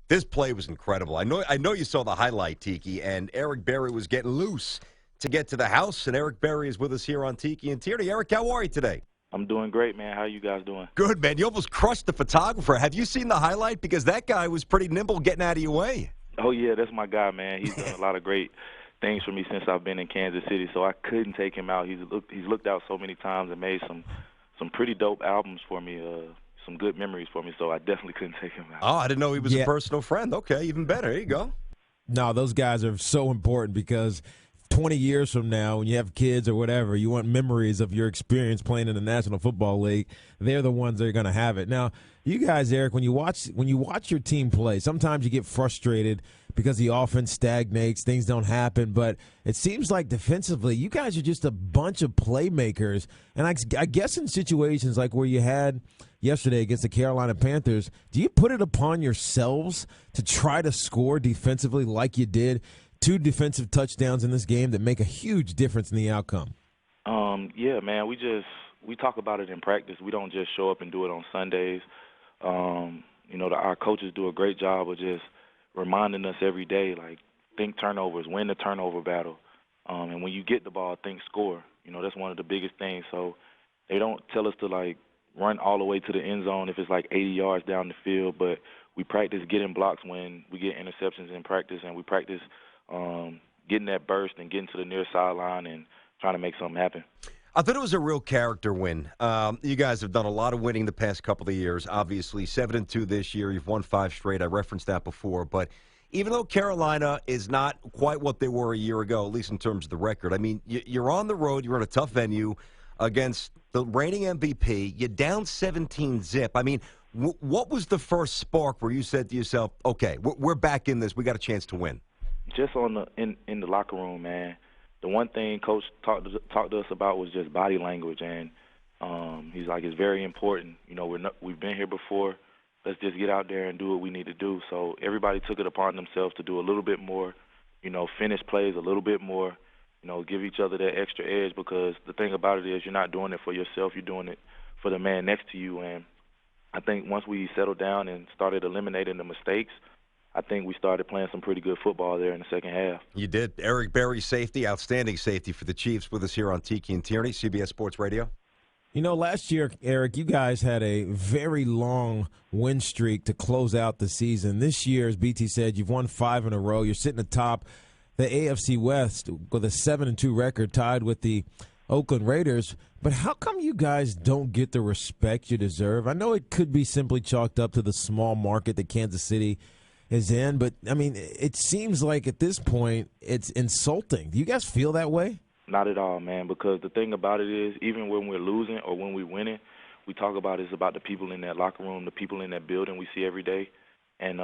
This play was incredible. I know you saw the highlight, Tiki, and Eric Berry was getting loose to get to the house, and Eric Berry is with us here on Tiki and Tierney. Eric, how are you today? I'm doing great, man. How you guys doing? Good, man. You almost crushed the photographer. Have you seen the highlight? Because that guy was pretty nimble getting out of your way. Oh, yeah, that's my guy, man. He's done a lot of great things for me since I've been in Kansas City, so I couldn't take him out. He's looked out so many times and made some pretty dope albums for me, some good memories for me, so I definitely couldn't take him out. Oh, I didn't know he was a Yeah. personal friend. Okay, even better. There you go. No, those guys are so important because 20 years from now, when you have kids or whatever, you want memories of your experience playing in the National Football League. They're the ones that are going to have it. Now, you guys, Eric, when you watch your team play, sometimes you get frustrated because the offense stagnates, things don't happen. But it seems like defensively, you guys are just a bunch of playmakers. And I guess in situations like where you had yesterday against the Carolina Panthers, do you put it upon yourselves to try to score defensively like you did? 2 defensive touchdowns in this game that make a huge difference in the outcome. Yeah, man, we talk about it in practice. We don't just show up and do it on Sundays. Our coaches do a great job of just reminding us every day, like, think turnovers, win the turnover battle. And when you get the ball, think score. That's one of the biggest things. So they don't tell us to, like, run all the way to the end zone if it's like 80 yards down the field, but we practice getting blocks when we get interceptions in practice, and we practice getting that burst and getting to the near sideline and trying to make something happen. I thought it was a real character win. You guys have done a lot of winning the past couple of years. Obviously, 7-2 this year. You've won 5 straight. I referenced that before. But even though Carolina is not quite what they were a year ago, at least in terms of the record, I mean, you're on the road. You're in a tough venue against the reigning MVP. You're down 17-zip. I mean, what was the first spark where you said to yourself, okay, we're back in this. We got a chance to win? Just in the locker room, man. The one thing Coach talked to us about was just body language, and he's like, it's very important. We've been here before. Let's just get out there and do what we need to do. So everybody took it upon themselves to do a little bit more, finish plays a little bit more, give each other that extra edge, because the thing about it is you're not doing it for yourself. You're doing it for the man next to you. And I think once we settled down and started eliminating the mistakes, I think we started playing some pretty good football there in the second half. You did. Eric Berry, safety, outstanding safety for the Chiefs, with us here on Tiki and Tierney, CBS Sports Radio. Last year, Eric, you guys had a very long win streak to close out the season. This year, as BT said, you've won 5 in a row. You're sitting atop the AFC West with a 7-2 record, tied with the Oakland Raiders. But how come you guys don't get the respect you deserve? I know it could be simply chalked up to the small market that Kansas City is in, but, I mean, it seems like at this point it's insulting. Do you guys feel that way? Not at all, man, because the thing about it is, even when we're losing or when we're winning, we talk about it's about the people in that locker room, the people in that building we see every day. And,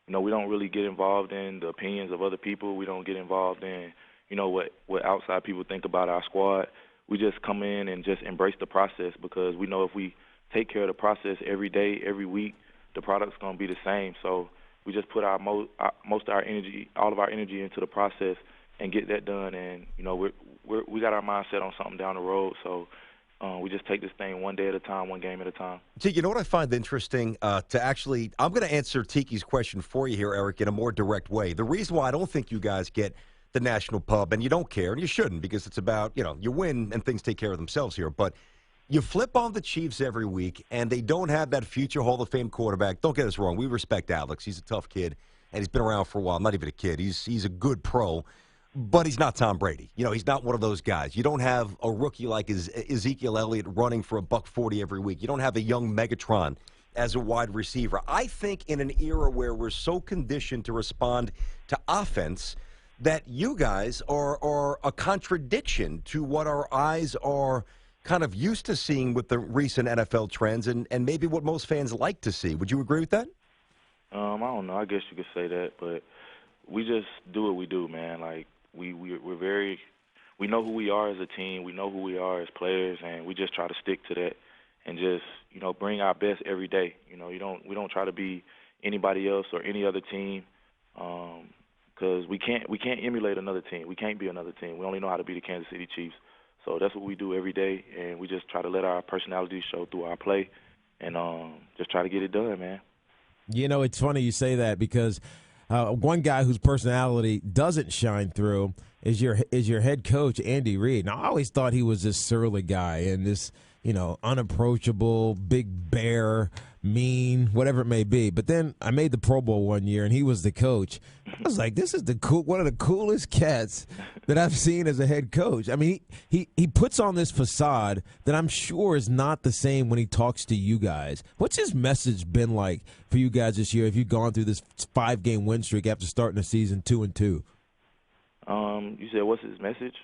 we don't really get involved in the opinions of other people. We don't get involved in, what outside people think about our squad. We just come in and just embrace the process, because we know if we take care of the process every day, every week, the product's going to be the same. So we just put most of our energy, all of our energy into the process and get that done. And, we got our mindset on something down the road. So we just take this thing one day at a time, one game at a time. Tiki, you know what I find interesting? I'm going to answer Tiki's question for you here, Eric, in a more direct way. The reason why I don't think you guys get the national pub, and you don't care, and you shouldn't, because it's about, you win and things take care of themselves here. But you flip on the Chiefs every week, and they don't have that future Hall of Fame quarterback. Don't get us wrong. We respect Alex. He's a tough kid, and he's been around for a while. Not even a kid. He's a good pro, but he's not Tom Brady. He's not one of those guys. You don't have a rookie like Ezekiel Elliott running for $140 every week. You don't have a young Megatron as a wide receiver. I think in an era where we're so conditioned to respond to offense that you guys are a contradiction to what our eyes are kind of used to seeing with the recent NFL trends and maybe what most fans like to see. Would you agree with that? I don't know. I guess you could say that, but we just do what we do, man. Like, we know who we are as a team. We know who we are as players, and we just try to stick to that and just, bring our best every day. We don't try to be anybody else or any other team, because we can't emulate another team. We can't be another team. We only know how to be the Kansas City Chiefs. So that's what we do every day, and we just try to let our personality show through our play and just try to get it done, man. You know, it's funny you say that because one guy whose personality doesn't shine through is your head coach, Andy Reid. Now, I always thought he was this surly guy and this, unapproachable, big bear, mean, whatever it may be. But then I made the Pro Bowl one year and he was the coach. I was like, this is one of the coolest cats that I've seen as a head coach. I mean, he puts on this facade that I'm sure is not the same when he talks to you guys. What's his message been like for you guys this year? If you've gone through this 5-game win streak after starting the season 2-2? You said what's his message?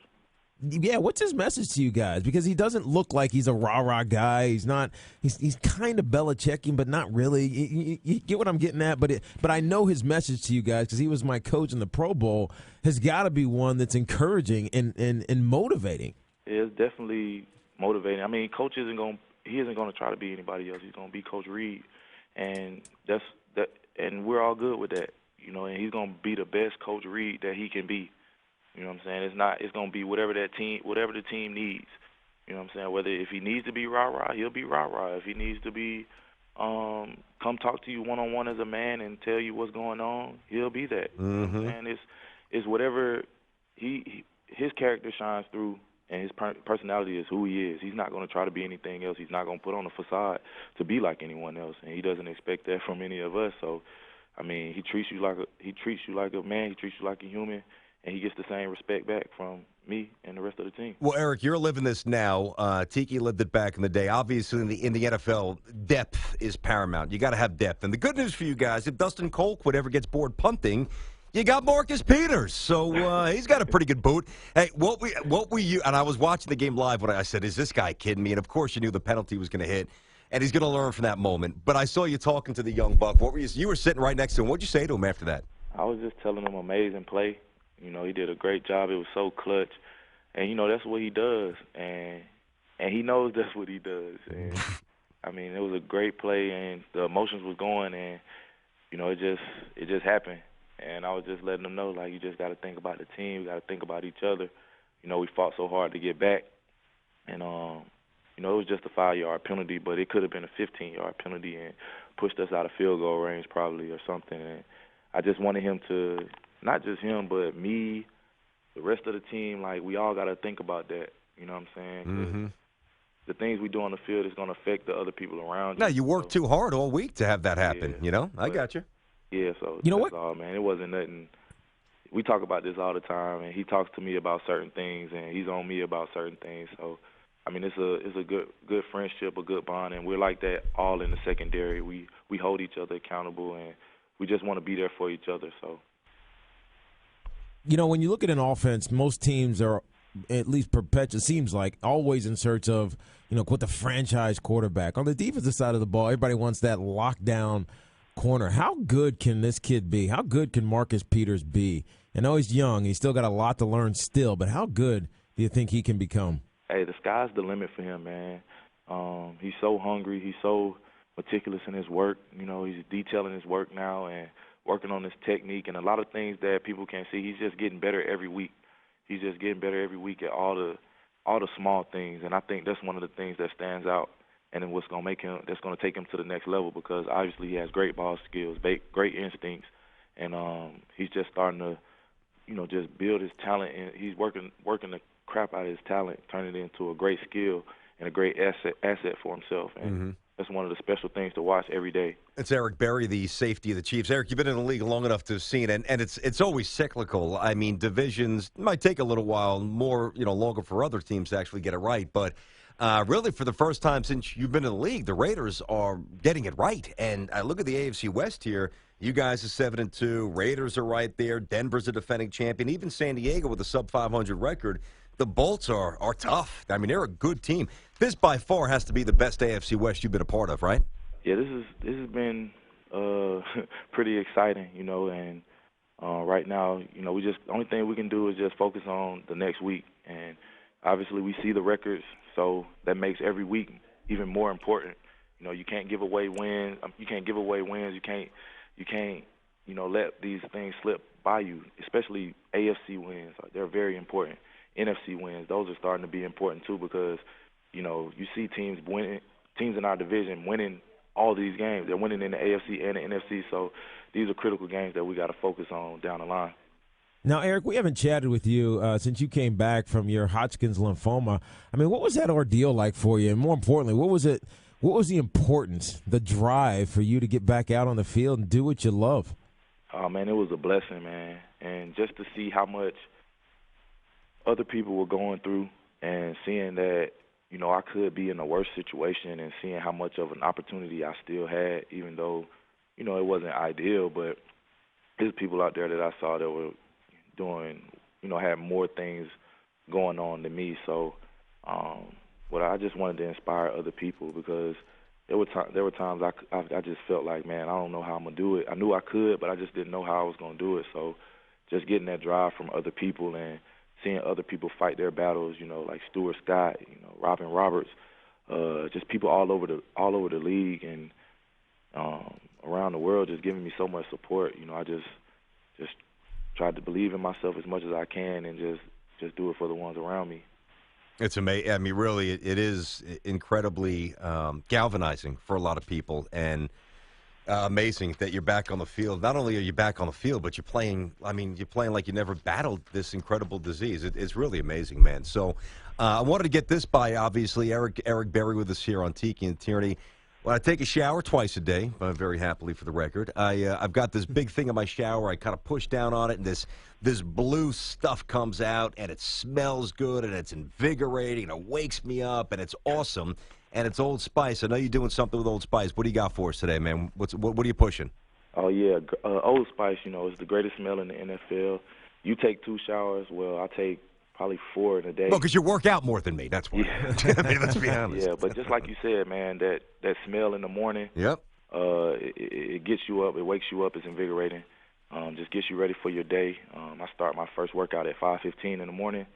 Yeah, what's his message to you guys? Because he doesn't look like he's a rah-rah guy. He's not. He's kind of Belichicking, but not really. You get what I'm getting at? But I know his message to you guys because he was my coach in the Pro Bowl. Has got to be one that's encouraging and motivating. It's definitely motivating. I mean, coach isn't going. He isn't going to try to be anybody else. He's going to be Coach Reid, and that's that. And we're all good with that, And he's going to be the best Coach Reid that he can be. You know what I'm saying? It's going to be whatever the team needs. You know what I'm saying? Whether if he needs to be rah-rah, he'll be rah-rah. If he needs to be come talk to you one-on-one as a man and tell you what's going on, he'll be that. Mm-hmm. You know what I'm saying? It's whatever his character shines through, and his personality is who he is. He's not going to try to be anything else. He's not going to put on a facade to be like anyone else, and he doesn't expect that from any of us. So, I mean, he treats you like a man. He treats you like a human. And he gets the same respect back from me and the rest of the team. Well, Eric, you're living this now. Tiki lived it back in the day. Obviously, in the NFL, depth is paramount. You got to have depth. And the good news for you guys, if Dustin Colquitt ever gets bored punting, you got Marcus Peters. So he's got a pretty good boot. Hey, what were you? And I was watching the game live when I said, "Is this guy kidding me?" And of course, you knew the penalty was going to hit, and he's going to learn from that moment. But I saw you talking to the young buck. What were you were sitting right next to him? What'd you say to him after that? I was just telling him amazing play. He did a great job. It was so clutch. And, that's what he does. And he knows that's what he does. And, I mean, it was a great play, and the emotions was going, and, it just happened. And I was just letting him know, like, you just got to think about the team. You got to think about each other. We fought so hard to get back. And, it was just a 5-yard penalty, but it could have been a 15-yard penalty and pushed us out of field goal range probably or something. And I just wanted him to – not just him, but me, the rest of the team, like, we all got to think about that. You know what I'm saying? Mm-hmm. The things we do on the field is going to affect the other people around you. No, you worked too hard all week to have that happen, Yeah, I got you. Yeah, so You know that's what? all, man. It wasn't nothing. We talk about this all the time, and he talks to me about certain things, and he's on me about certain things. So, I mean, it's a good friendship, a good bond, and we're like that all in the secondary. We hold each other accountable, and we just want to be there for each other, so. When you look at an offense, most teams are, at least perpetually, seems like, always in search of, with the franchise quarterback. On the defensive side of the ball, everybody wants that lockdown corner. How good can this kid be? How good can Marcus Peters be? I know he's young. He's still got a lot to learn still, but how good do you think he can become? Hey, the sky's the limit for him, man. He's so hungry. He's so meticulous in his work. He's detailing his work now and working on his technique and a lot of things that people can't see. He's just getting better every week. He's just getting better every week at all the small things, and I think that's one of the things that stands out and then what's going to take him to the next level because obviously he has great ball skills, great instincts, and he's just starting to, just build his talent, and he's working the crap out of his talent, turning it into a great skill and a great asset for himself. And that's one of the special things to watch every day. It's Eric Berry, the safety of the Chiefs. Eric, you've been in the league long enough to have seen it, and it's always cyclical. I mean, divisions might take a little while, more, longer for other teams to actually get it right. But really, for the first time since you've been in the league, the Raiders are getting it right. And I look at the AFC West here. You guys are 7-2. Raiders are right there. Denver's a defending champion. Even San Diego with a sub-500 record. The Bolts are tough. I mean, they're a good team. This, by far, has to be the best AFC West you've been a part of, right? Yeah, this has been pretty exciting, and right now, the only thing we can do is just focus on the next week. And obviously we see the records, so that makes every week even more important. You can't give away wins. You can't give away wins. You can't let these things slip by you, especially AFC wins. They're very important. NFC wins, those are starting to be important too because, you see teams in our division winning all these games. They're winning in the AFC and the NFC, so these are critical games that we got to focus on down the line. Now, Eric, we haven't chatted with you since you came back from your Hodgkin's lymphoma. I mean, what was that ordeal like for you? And more importantly, what was it? What was the importance, the drive for you to get back out on the field and do what you love? Oh, man, it was a blessing, man. And just to see how much other people were going through and seeing that, you know, I could be in a worse situation and seeing how much of an opportunity I still had, even though, you know, it wasn't ideal. But there's people out there that I saw that were doing, you know, had more things going on than me. So, I just wanted to inspire other people because there were times I just felt like, man, I don't know how I'm gonna do it. I knew I could, but I just didn't know how I was gonna do it. So, just getting that drive from other people and seeing other people fight their battles, you know, like Stuart Scott, you know, Robin Roberts, just people all over the league and around the world, just giving me so much support. You know, I just tried to believe in myself as much as I can and just do it for the ones around me. It's amazing. I mean, really, it is incredibly galvanizing for a lot of people, and amazing that you're back on the field. Not only are you back on the field, but you're playing. I mean, you're playing like you never battled this incredible disease. It's really amazing, man. So, I wanted to get this by obviously Eric Berry with us here on Tiki and Tierney. When I take a shower twice a day, very happily for the record, I've got this big thing in my shower. I kind of push down on it, and this blue stuff comes out, and it smells good, and it's invigorating, and it wakes me up, and it's awesome. And it's Old Spice. I know you're doing something with Old Spice. What do you got for us today, man? What are you pushing? Oh, yeah, Old Spice, you know, is the greatest smell in the NFL. You take 2 showers. Well, I take probably 4 in a day. Well, because you work out more than me. That's why. Yeah. I mean, let's be honest. Yeah, but just like you said, man, that smell in the morning, yep. It gets you up. It wakes you up. It's invigorating. Just gets you ready for your day. I start my first workout at 5:15 in the morning,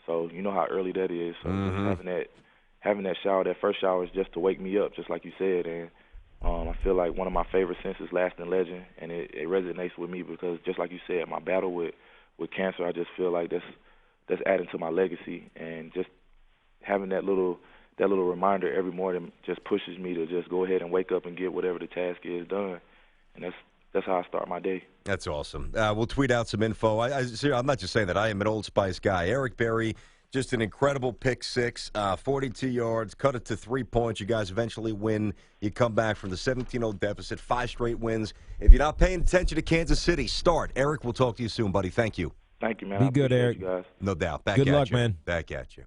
so you know how early that is. So just having that shower, that first shower is just to wake me up, just like you said. And I feel like one of my favorite scents is Lasting Legend, and it resonates with me because just like you said, my battle with cancer, I just feel like that's adding to my legacy, and just having that little reminder every morning just pushes me to just go ahead and wake up and get whatever the task is done, and that's how I start my day. That's awesome. We'll tweet out some info. I'm not just saying that. I am an Old Spice guy. Eric Berry, just an incredible pick six, 42 yards, cut it to 3 points. You guys eventually win. You come back from the 17-0 deficit, 5 straight wins. If you're not paying attention to Kansas City, start. Eric, we'll talk to you soon, buddy. Thank you. Thank you, man. Be good, Eric. You guys. No doubt. Back good at luck, you. man. Back at you.